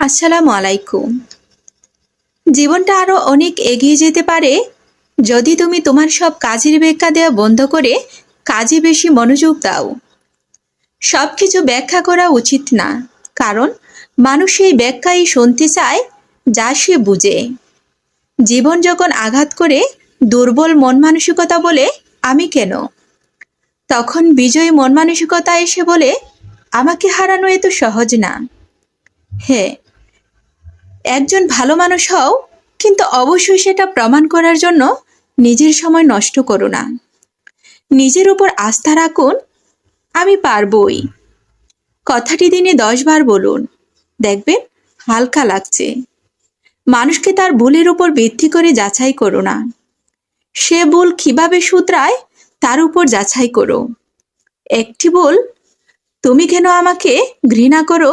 আসসালামু আলাইকুম। জীবনটা আরো অনেক এগিয়ে যেতে পারে যদি তুমি তোমার সব কাজের ব্যাখ্যা দেওয়া বন্ধ করে কাজে বেশি মনোযোগ দাও। সবকিছু ব্যাখ্যা করা উচিত না, কারণ মানুষ এই ব্যাখ্যাই শুনতে চায় যা সে বুঝে। জীবন যখন আঘাত করে দুর্বল মন মানসিকতা বলে আমি কেন, তখন বিজয়ী মন মানসিকতা এসে বলে আমাকে হারানো এত সহজ না। হ্যাঁ, একজন ভালো মানুষ হও, কিন্তু অবশ্যই সেটা প্রমাণ করার জন্য নিজের সময় নষ্ট করো না। নিজের উপর আস্থা রাখুন, আমি পারবই। কথাটি দিনে 10 বার বলুন, দেখবেন হালকা লাগছে। মানুষকে তার ভুলের উপর ভিত্তি করে যাচাই করো না, সে ভুল কিভাবে শুধরায় তার উপর যাচাই করো। একটি ভুল তুমি কেন আমাকে ঘৃণা করো